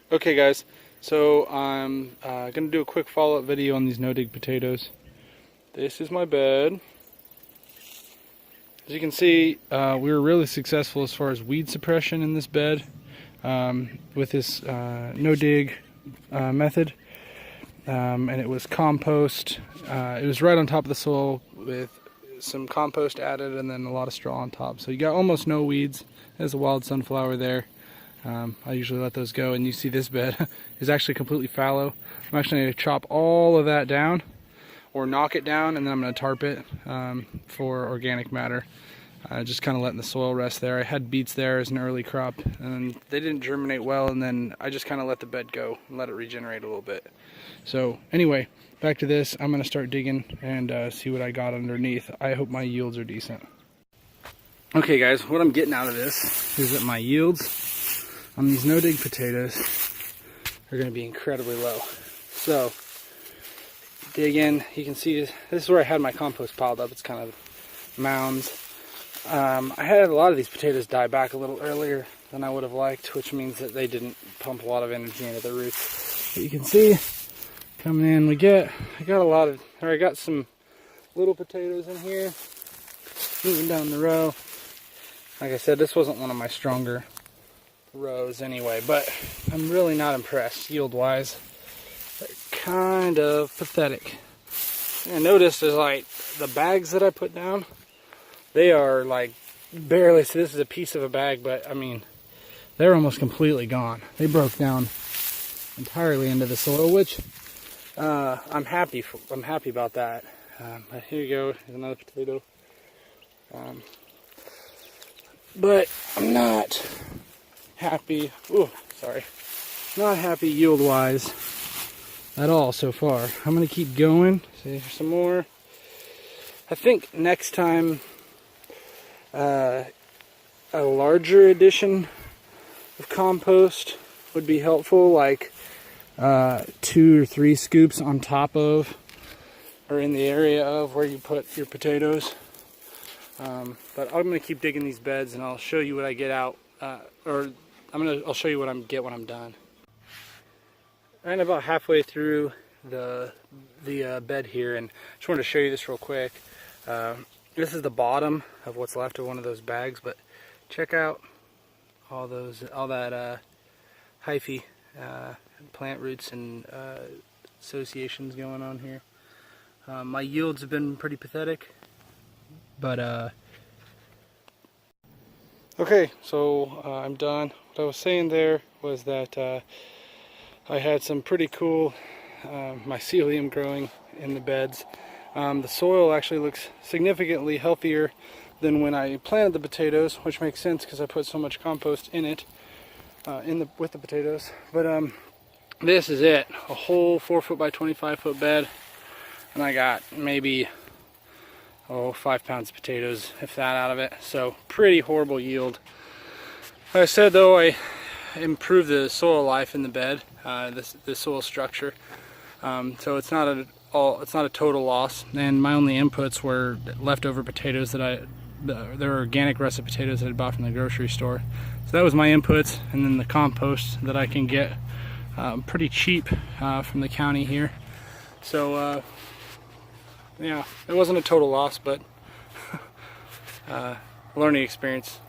Okay guys, so I'm going to do a quick follow-up video on these no-dig potatoes. This is my bed. As you can see, we were really successful as far as weed suppression in this bed with this no-dig method. And it was compost. It was right on top of the soil with some compost added and then a lot of straw on top. So you got almost no weeds. There's a wild sunflower there. I usually let those go, and you see this bed is actually completely fallow. I'm actually going to chop all of that down or knock it down, and then I'm going to tarp it for organic matter. Just kind of letting the soil rest there. I had beets there as an early crop, and they didn't germinate well, and then I just kind of let the bed go and let it regenerate a little bit. So anyway, back to this. I'm going to start digging and see what I got underneath. I hope my yields are decent. Okay guys, what I'm getting out of this is that my yields on these no-dig potatoes are going to be incredibly low. So, dig in, you can see this is where I had my compost piled up. It's kind of mounds. I had a lot of these potatoes die back a little earlier than I would have liked, which means that they didn't pump a lot of energy into the roots. But you can see, coming in, I got some little potatoes in here, moving down the row. Like I said, this wasn't one of my stronger rows anyway, but I'm really not impressed yield wise. They're kind of pathetic. I noticed is like the bags that I put down, they are like barely, so this is a piece of a bag, but I mean they're almost completely gone. They broke down entirely into the soil, which I'm happy about that. But here you go, here's another potato. But I'm not happy, not happy yield wise at all so far. I'm gonna keep going, see for some more. I think next time a larger addition of compost would be helpful, like 2 or 3 scoops on top of or in the area of where you put your potatoes. But I'm gonna keep digging these beds and I'll show you what I get out, I'll show you what I get when I'm done. I'm about halfway through the bed here, and just wanted to show you this real quick. This is the bottom of what's left of one of those bags, but check out all that hyphae, plant roots and associations going on here. My yields have been pretty pathetic, but okay, so I'm done. What I was saying there was that I had some pretty cool mycelium growing in the beds. The soil actually looks significantly healthier than when I planted the potatoes, which makes sense because I put so much compost in it, with the potatoes. But this is it, a whole 4 foot by 25 foot bed, and I got maybe 5 pounds of potatoes, if that, out of it. So pretty horrible yield. Like I said though, I improved the soil life in the bed, the soil structure. So it's not a total loss. And my only inputs were leftover potatoes that they're organic russet potatoes that I bought from the grocery store. So that was my inputs, and then the compost that I can get pretty cheap from the county here. So yeah, it wasn't a total loss, but learning experience.